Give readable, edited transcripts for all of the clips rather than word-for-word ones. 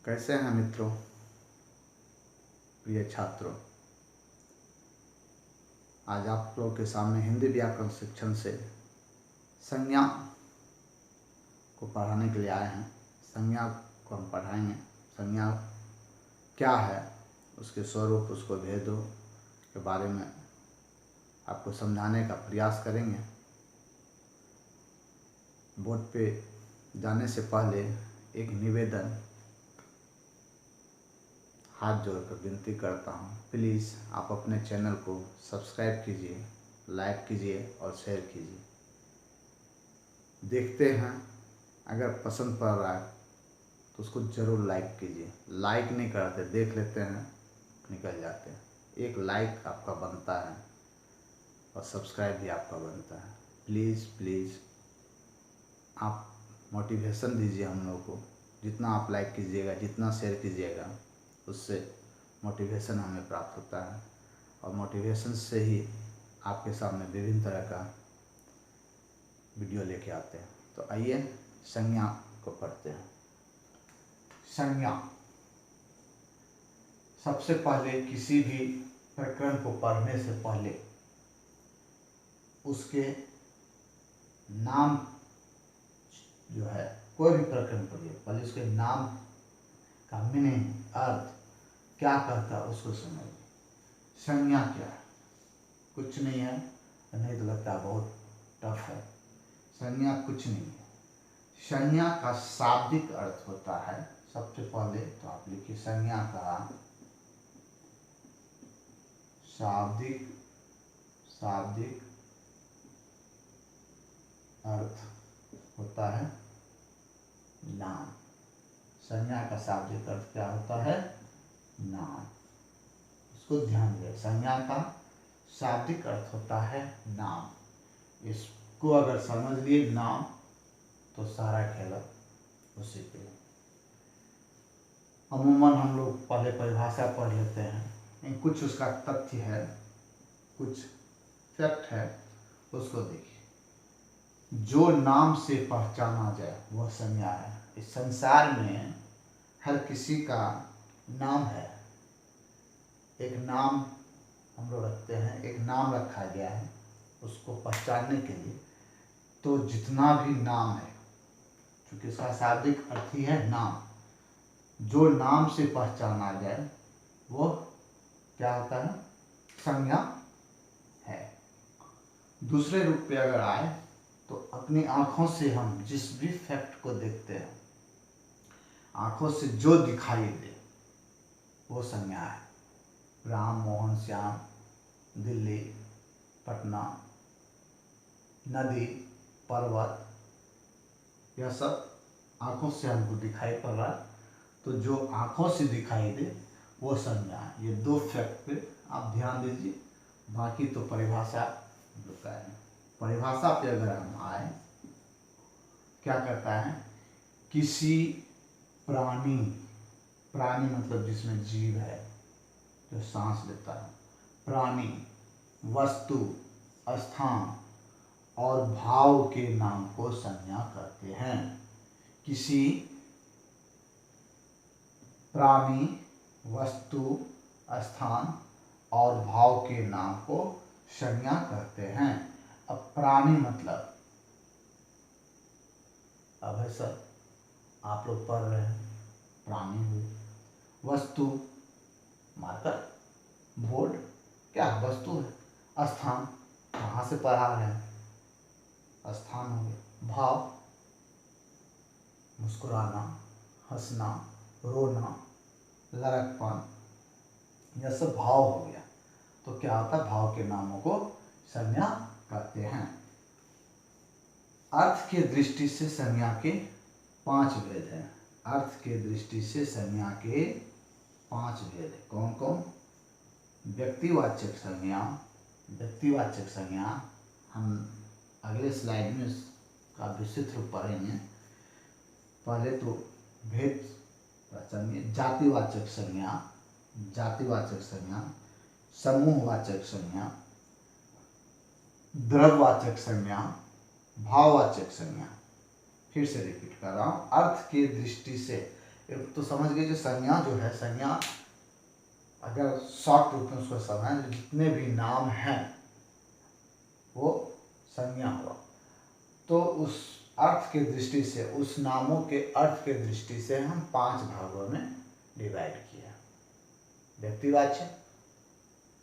कैसे हैं मित्रों, प्रिय छात्रों। आज आप लोगों के सामने हिंदी व्याकरण शिक्षण से संज्ञा को पढ़ाने के लिए आए हैं। संज्ञा को हम पढ़ाएंगे। संज्ञा क्या है, उसके स्वरूप, उसको भेदों के बारे में आपको समझाने का प्रयास करेंगे। बोर्ड पे जाने से पहले एक निवेदन, हाथ जोड़कर विनती करता हूँ, प्लीज़ आप अपने चैनल को सब्सक्राइब कीजिए, लाइक कीजिए और शेयर कीजिए। देखते हैं, अगर पसंद पड़ रहा है तो उसको ज़रूर लाइक कीजिए। लाइक नहीं करते, देख लेते हैं, निकल जाते हैं। एक लाइक आपका बनता है और सब्सक्राइब भी आपका बनता है। प्लीज़ प्लीज़ आप मोटिवेशन दीजिए हम लोगों को। जितना आप लाइक कीजिएगा, जितना शेयर कीजिएगा, उससे मोटिवेशन हमें प्राप्त होता है और मोटिवेशन से ही आपके सामने विभिन्न तरह का वीडियो लेके आते हैं। तो आइए संज्ञा को पढ़ते हैं। संज्ञा, सबसे पहले किसी भी प्रकरण को पढ़ने से पहले उसके नाम जो है, कोई भी प्रकरण पढ़िए, पहले उसके नाम का मीनिंग, अर्थ क्या कहता है उसको समझिए। संज्ञा क्या है? कुछ नहीं है, नहीं तो लगता है बहुत टफ है। संज्ञा कुछ नहीं है। संज्ञा का शाब्दिक अर्थ होता है, सबसे पहले तो आप लिखिए, संज्ञा का शाब्दिक अर्थ होता है नाम। संज्ञा का शाब्दिक अर्थ क्या होता है? नाम। इसको ध्यान दें, संज्ञा का शाब्दिक अर्थ होता है नाम। इसको अगर समझ लिए नाम, तो सारा खेल उसी पे। अमूमन हम लोग पहले परिभाषा पढ़ लेते हैं, लेकिन कुछ उसका तथ्य है, कुछ फैक्ट है, उसको देखिए। जो नाम से पहचाना जाए वह संज्ञा है। इस संसार में हर किसी का नाम है। एक नाम हम लोग रखते हैं, एक नाम रखा गया है उसको पहचानने के लिए। तो जितना भी नाम है, क्योंकि इसका शाब्दिक अर्थ ही है नाम, जो नाम से पहचाना जाए वो क्या होता है? संज्ञा है। दूसरे रूप पे अगर आए तो अपनी आंखों से हम जिस भी फैक्ट को देखते हैं, आंखों से जो दिखाई दे वो संज्ञा है। राम, मोहन, श्याम, दिल्ली, पटना, नदी, पर्वत, यह सब आंखों से हमको दिखाई पड़ रहा है, तो जो आंखों से दिखाई दे वो संज्ञा है। ये दो फैक्ट पे आप ध्यान दीजिए। बाकी तो परिभाषा का है। परिभाषा पे अगर हम आए, क्या कहता है? किसी प्राणी, प्राणी मतलब जिसमें जीव है, जो सांस लेता है, प्राणी, वस्तु, स्थान और भाव के नाम को संज्ञा कहते हैं। किसी प्राणी, वस्तु, स्थान और भाव के नाम को संज्ञा कहते हैं। अब प्राणी मतलब, अब है सर आप लोग पढ़ रहे हैं, प्राणी हुए। वस्तु, मार्कर, बोर्ड, क्या वस्तु है। स्थान, कहाँ से पढ़ा रहे हैं, स्थान हो गया। भाव, मुस्कुराना, हंसना, रोना, लड़कपन, यह सब भाव हो गया। तो क्या होता है? भाव के नामों को संज्ञा कहते हैं। अर्थ के दृष्टि से संज्ञा के 5 भेद हैं। अर्थ के दृष्टि से संज्ञा के 5 भेद हैं। कौन कौन? व्यक्तिवाचक संज्ञा। व्यक्तिवाचक संज्ञा हम अगले स्लाइड में इसका विस्तृत रूप पढ़ेंगे। पहले तो भेद पहचानिए। जातिवाचक संज्ञा, जातिवाचक संज्ञा, समूहवाचक संज्ञा, द्रव्यवाचक संज्ञा, भाववाचक संज्ञा। फिर से रिपीट कर रहा हूँ। अर्थ के दृष्टि से एक तो समझ गए जो संज्ञा जो है, संज्ञा अगर शॉर्ट रूप में उसको समझ, जितने भी नाम हैं वो संज्ञा हुआ। तो उस अर्थ के दृष्टि से, उस नामों के अर्थ के दृष्टि से हम 5 भागों में डिवाइड किया। व्यक्तिवाचक,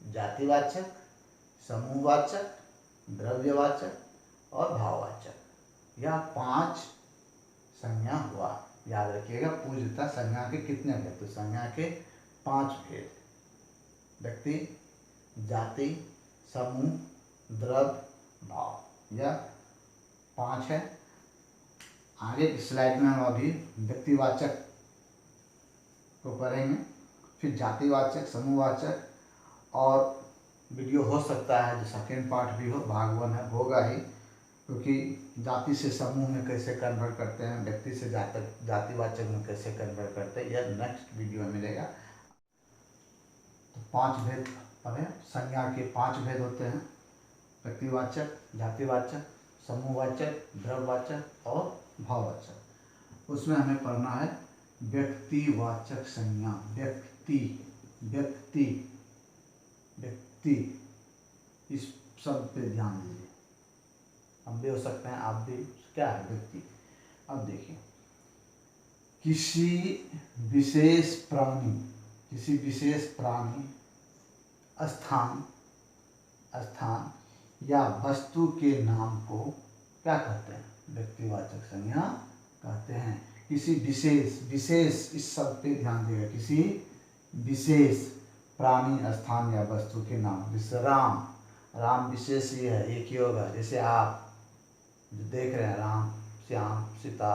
जातिवाचक, समूहवाचक, द्रव्यवाचक और भाववाचक। यह 5 संज्ञा हुआ। याद रखिएगा, पूज्यता संज्ञा के कितने भेद? तो संज्ञा के 5 भेद: व्यक्ति, जाति, समूह, द्रव्य, भाव। यह 5 है। आगे की स्लाइड में हम अभी व्यक्तिवाचक को पढ़ेंगे, फिर जातिवाचक, समूहवाचक, और वीडियो हो सकता है जो सेकेंड पार्ट भी हो, भाग 1 है, होगा ही, क्योंकि जाति से समूह में कैसे कन्वर्ट करते हैं, व्यक्ति से जातिवाचक में कैसे कन्वर्ट करते हैं, यह नेक्स्ट वीडियो में मिलेगा। तो 5 भेद पढ़ें। संज्ञा के 5 भेद होते हैं: व्यक्तिवाचक, जातिवाचक, समूहवाचक, द्रव्यवाचक और भाववाचक। उसमें हमें पढ़ना है व्यक्तिवाचक संज्ञा। व्यक्ति, व्यक्ति, व्यक्ति, इस शब्द पे ध्यान दीजिए। हम भी हो सकते हैं, आप भी। क्या है व्यक्ति? अब देखिए, किसी विशेष प्राणी, किसी विशेष प्राणी, स्थान, स्थान या वस्तु के नाम को क्या कहते हैं? व्यक्तिवाचक संज्ञा कहते हैं। किसी विशेष, विशेष इस शब्द पे ध्यान देगा, किसी विशेष प्राणी, स्थान या वस्तु के नाम। जैसे राम, राम विशेष ही है, एक ही होगा। जैसे आप जो देख रहे हैं, राम, श्याम, सीता,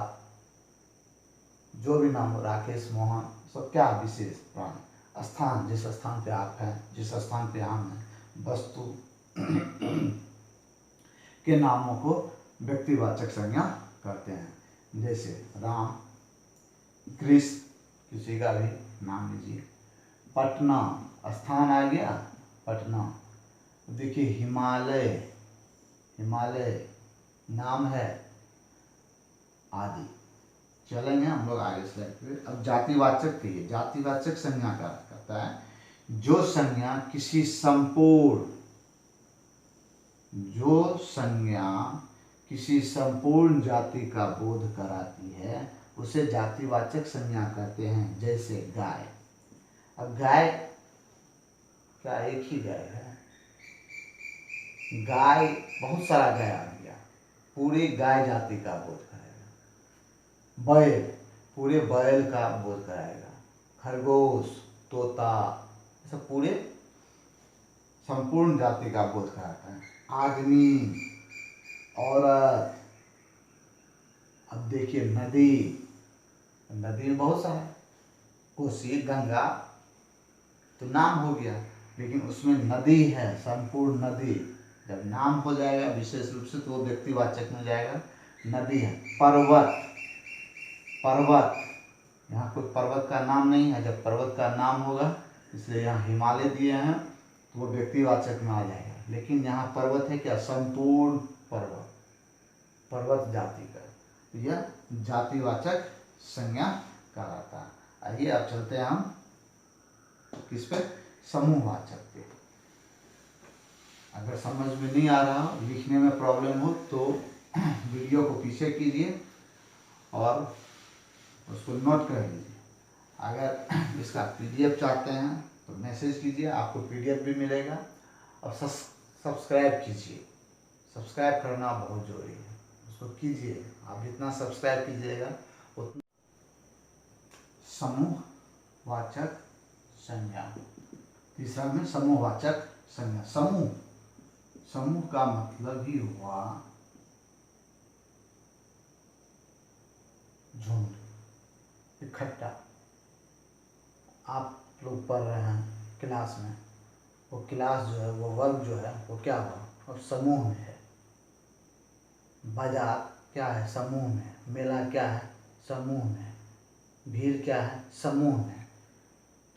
जो भी नाम हो, राकेश, मोहन, सब क्या विशेष प्राणी। स्थान, जिस स्थान पे आप हैं, जिस स्थान पे हम हैं, वस्तु के नामों को व्यक्तिवाचक संज्ञा कहते हैं। जैसे राम, कृष्ण, किसी का भी नाम लीजिए। पटना, स्थान आ गया, पटना। देखिए हिमालय, हिमालय नाम है, आदि। चलेंगे हम लोग आगे स्लाइड पे। अब जातिवाचक के लिए, जातिवाचक संज्ञा का अर्थ करता है जो संज्ञा किसी संपूर्ण, जो संज्ञा किसी संपूर्ण जाति का बोध कराती है, उसे जातिवाचक संज्ञा कहते हैं। जैसे गाय। अब गाय क्या एक ही गाय है? गाय, बहुत सारा गाय आ गया, पूरी गाय जाति का बोध कराएगा। बैल, पूरे बैल का बोध कराएगा। खरगोश, तोता, ऐसा पूरे संपूर्ण जाति का बोध कराता है। आदमी, औरत। अब देखिए नदी, नदी में बहुत सारा, कोसी, गंगा तो नाम हो गया, लेकिन उसमें नदी है, संपूर्ण नदी। जब नाम हो जाएगा विशेष रूप से तो वो व्यक्तिवाचक में जाएगा, नदी है। पर्वत, पर्वत, यहाँ कोई पर्वत का नाम नहीं है। जब पर्वत का नाम होगा, इसलिए यहाँ हिमालय दिए हैं, तो वो व्यक्तिवाचक में आ जाएगा। लेकिन यहाँ पर्वत है क्या? संपूर्ण पर्वत, पर्वत जाति का, तो यह जातिवाचक संज्ञा कहलाता है। आइए अब चलते हैं हम किस पे? समूहवाचक पे। अगर समझ में नहीं आ रहा हो, लिखने में प्रॉब्लम हो, तो वीडियो को पीछे कीजिए और उसको नोट कर लीजिए। अगर इसका पीडीएफ चाहते हैं तो मैसेज कीजिए, आपको पीडीएफ भी मिलेगा। और सब्सक्राइब कीजिए, सब्सक्राइब करना बहुत जरूरी है, उसको कीजिए। आप जितना सब्सक्राइब कीजिएगा उतना। समूहवाचक संज्ञा, तीसरा में समूहवाचक संज्ञा। समूह, समूह का मतलब ही हुआ झुंड, इकट्ठा। आप लोग पढ़ रहे हैं क्लास में, वो क्लास जो है, वो वर्ग जो है, वो क्या हुआ? और समूह में है। बाजार क्या है? समूह में। मेला क्या है? समूह में। भीड़ क्या है? समूह में।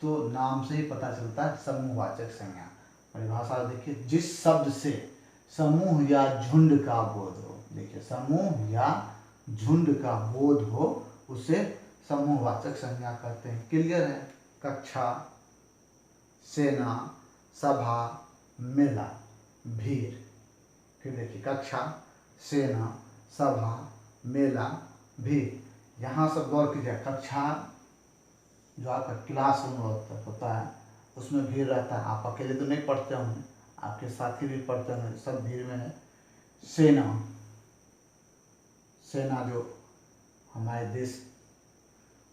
तो नाम से ही पता चलता है समूहवाचक संज्ञा। परिभाषा देखिए, जिस शब्द से समूह या झुंड का बोध हो, देखिए समूह या झुंड का बोध हो, उसे समूहवाचक संज्ञा करते हैं। क्लियर है? कक्षा, सेना, सभा, मेला, भीड़। फिर देखिए, कक्षा, सेना, सभा, मेला, भीड़। यहाँ सब गौर कीजिए, कक्षा जो आपका क्लासरूम होता है उसमें भीड़ रहता है। आप अकेले तो नहीं पढ़ते होंगे, आपके साथी भी पढ़ते होंगे, सब भीड़ में है। सेना, सेना जो हमारे देश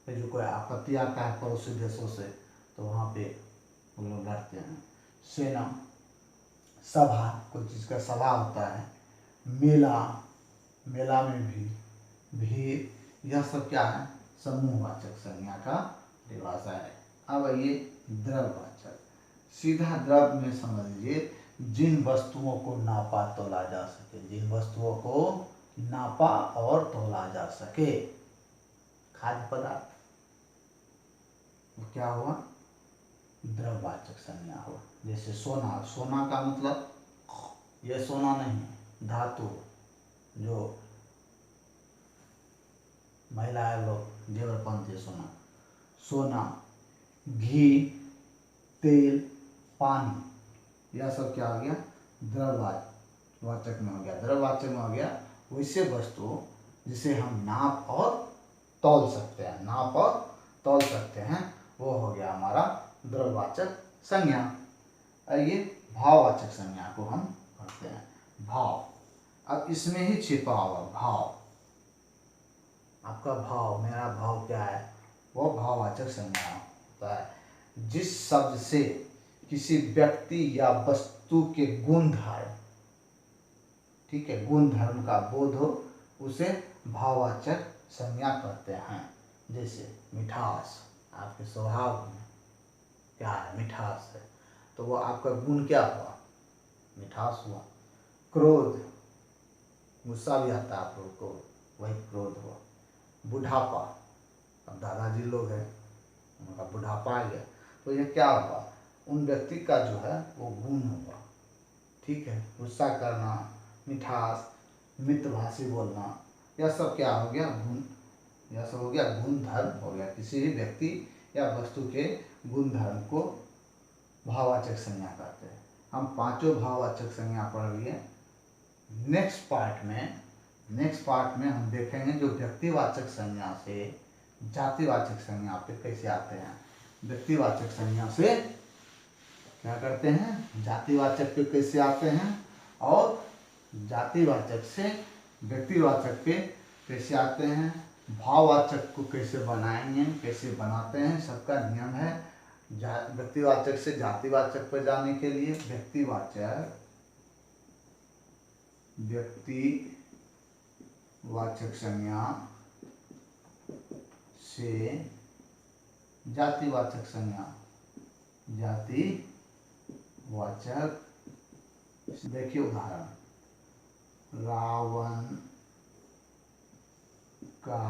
पे जो कोई आपत्ति आता है पड़ोसी देशों से, तो वहाँ पे वो लोग लड़ते हैं। सेना। सभा, कोई चीज़ का सभा होता है। मेला, मेला में भीड़। यह सब क्या है? समूहवाचक संज्ञा का परिभाषा है। अब आइए द्रव्यवाचक। सीधा द्रव्य में समझ लीजिए, जिन वस्तुओं को नापा तोला जा सके, जिन वस्तुओं को नापा और तोला जा सके। खाद्य पदार्थ, वो क्या हुआ? द्रव्यवाचक संज्ञा हुआ। जैसे सोना, सोना का मतलब यह सोना नहीं है, धातु जो महिलाएं लोग जेवर पहनती है, सोना। सोना, घी, तेल, पानी, यह सब क्या हो गया? द्रव्यवाचक में हो गया। द्रव्यवाचक में हो गया वैसे वस्तु जिसे हम नाप और तौल सकते हैं, नाप और तौल सकते हैं, वो हो गया हमारा द्रव्यवाचक संज्ञा। आइए भाववाचक संज्ञा को हम पढ़ते हैं। भाव, अब इसमें ही छिपा हुआ भाव, आपका भाव, मेरा भाव क्या है, वो भाववाचक संज्ञा होता है। जिस शब्द से किसी व्यक्ति या वस्तु के गुण धर्म, ठीक है, गुण धर्म का बोध हो, उसे भाववाचक संज्ञा कहते हैं। जैसे मिठास, आपके स्वभाव में क्या है? मिठास है, तो वो आपका गुण क्या हुआ? मिठास हुआ। क्रोध, गुस्सा भी आता है आप लोग को, वही क्रोध हुआ। बुढ़ापा, अब दादाजी लोग हैं, उनका बुढ़ापा आ गया, तो ये क्या हुआ? उन व्यक्ति का जो है वो गुण हुआ। ठीक है, गुस्सा करना, मिठास, मितभाषी बोलना, यह सब क्या हो गया? गुण। यह सब हो गया गुण धर्म हो गया। किसी भी व्यक्ति या वस्तु के गुण धर्म को भाववाचक संज्ञा कहते हैं। हम पांचों भाववाचक संज्ञा पढ़ लिए। नेक्स्ट पार्ट में हम देखेंगे जो व्यक्तिवाचक संज्ञा से जातिवाचक संज्ञा पे कैसे आते हैं। व्यक्तिवाचक संज्ञा से क्या करते हैं? जातिवाचक पे कैसे आते हैं, और जातिवाचक से व्यक्तिवाचक पे कैसे आते हैं। भाववाचक को कैसे बनाएंगे, कैसे बनाते हैं, सबका नियम है। व्यक्तिवाचक से जातिवाचक पर जाने के लिए व्यक्तिवाचक संज्ञा से जातिवाचक संज्ञा, जातिवाचक। देखिए उदाहरण, रावण का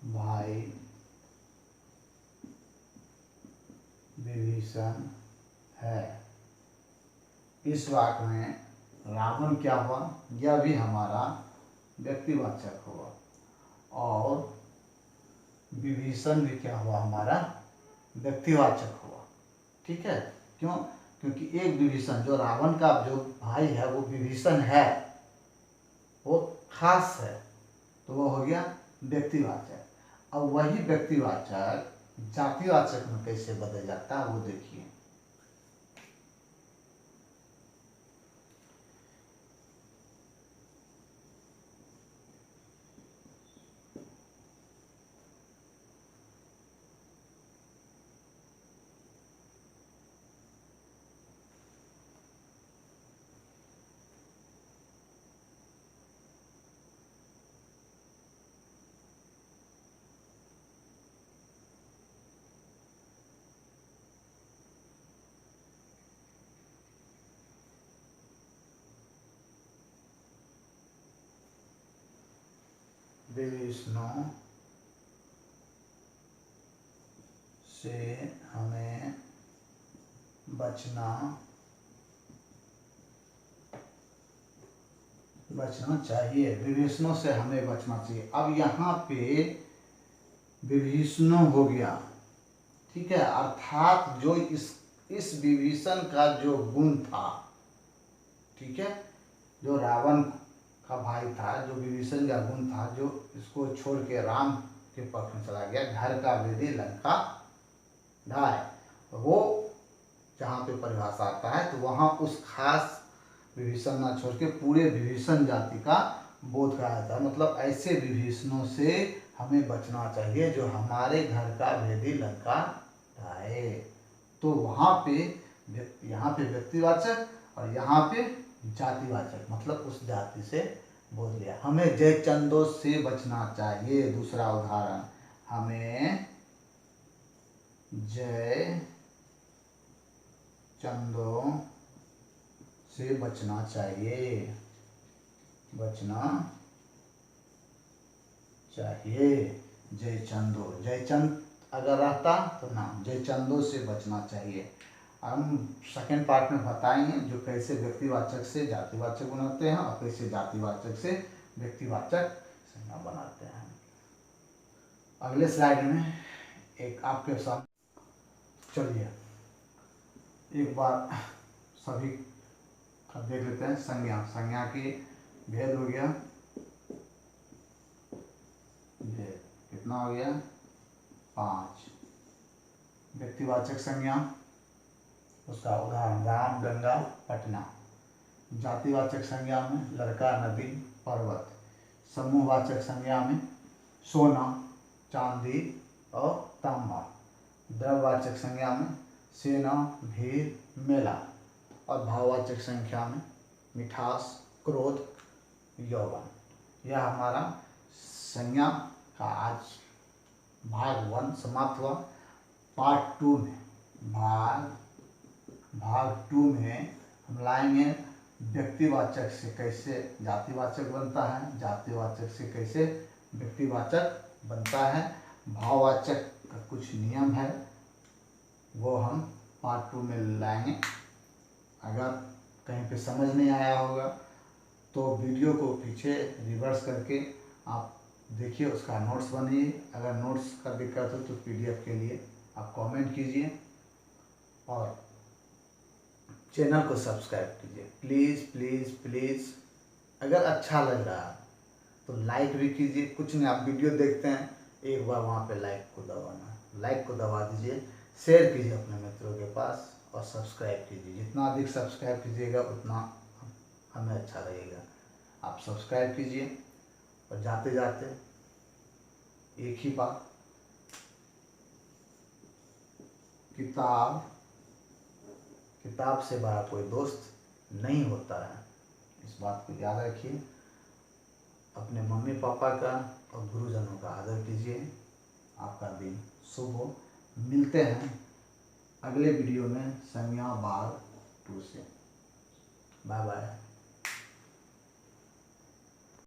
भाई विभीषण है। इस वाक्य में रावण क्या हुआ? यह भी हमारा व्यक्तिवाचक हुआ, और विभीषण भी क्या हुआ? हमारा व्यक्तिवाचक हुआ। ठीक है, क्यों? क्योंकि एक विभीषण, जो रावण का जो भाई है वो विभीषण है, वो खास है, तो वो हो गया व्यक्तिवाचक। अब वही व्यक्तिवाचक जातिवाचक में कैसे बदल जाता है वो देखिए। विष्णु से हमें बचना चाहिए। विभीषणों से हमें बचना चाहिए। अब यहाँ पे विभीषण हो गया, ठीक है। अर्थात जो इस विभीषण का जो गुण था, ठीक है, जो रावण का भाई था, जो विभीषण का गुण था, जो इसको छोड़ के राम के पक्ष में चला गया, घर का वेदी लंका ढाए, वो जहाँ पे परिभाषा आता है तो वहाँ उस खास विभीषण ना छोड़ के पूरे विभीषण जाति का बोध कराया जाता है। मतलब ऐसे विभीषणों से हमें बचना चाहिए जो हमारे घर का वेदी लंका ढाए। तो वहाँ पे यहाँ पे व्यक्तिवाचक और यहाँ पे जातिवाचक, मतलब उस जाति से बोध लिया। हमें जयचंदों से बचना चाहिए। दूसरा उदाहरण, हमें जय चंदों से बचना चाहिए, बचना चाहिए। जयचंदों, जयचंद अगर रहता तो नाम, जयचंदों से बचना चाहिए। हम सेकेंड पार्ट में बताएंगे जो कैसे व्यक्तिवाचक से जातिवाचक बनाते हैं और कैसे जातिवाचक से व्यक्तिवाचक संज्ञा बनाते हैं। अगले स्लाइड में एक आपके साथ, चलिए एक बार सभी का देख लेते हैं। संज्ञा, संज्ञा की भेद हो गया, भेद कितना हो गया 5। व्यक्तिवाचक संज्ञा, उसका उदाहरण राम, गंगा, पटना। जातिवाचक संज्ञा में लड़का, नदी, पर्वत। समूहवाचक संज्ञा में सोना, चांदी और तांबा। द्रव्यवाचक संज्ञा में सेना, भीड़, मेला। और भाववाचक संख्या में मिठास, क्रोध, यौवन। यह हमारा संज्ञा का आज भाग 1 समाप्त हुआ। पार्ट 2 में भाग 2 में हम लाएंगे व्यक्तिवाचक से कैसे जातिवाचक बनता है, जातिवाचक से कैसे व्यक्तिवाचक बनता है, भाववाचक का कुछ नियम है, वो हम पार्ट 2 में लाएंगे। अगर कहीं पे समझ नहीं आया होगा तो वीडियो को पीछे रिवर्स करके आप देखिए, उसका नोट्स बनाइए। अगर नोट्स का दिक्कत हो तो PDF के लिए आप कमेंट कीजिए और चैनल को सब्सक्राइब कीजिए। प्लीज़ प्लीज़ प्लीज़, अगर अच्छा लग रहा है तो लाइक भी कीजिए। कुछ नहीं, आप वीडियो देखते हैं, एक बार वहाँ पे लाइक को दबाना, लाइक को दबा दीजिए, शेयर कीजिए अपने मित्रों के पास और सब्सक्राइब कीजिए। जितना अधिक सब्सक्राइब कीजिएगा उतना हमें अच्छा लगेगा। आप सब्सक्राइब कीजिए। और जाते जाते एक ही बात, किताब से बड़ा कोई दोस्त नहीं होता है, इस बात को याद रखिए। अपने मम्मी पापा का और गुरुजनों का आदर कीजिए। आपका दिन शुभ हो। मिलते हैं अगले वीडियो में संज्ञा भाग 2 से। Bye bye.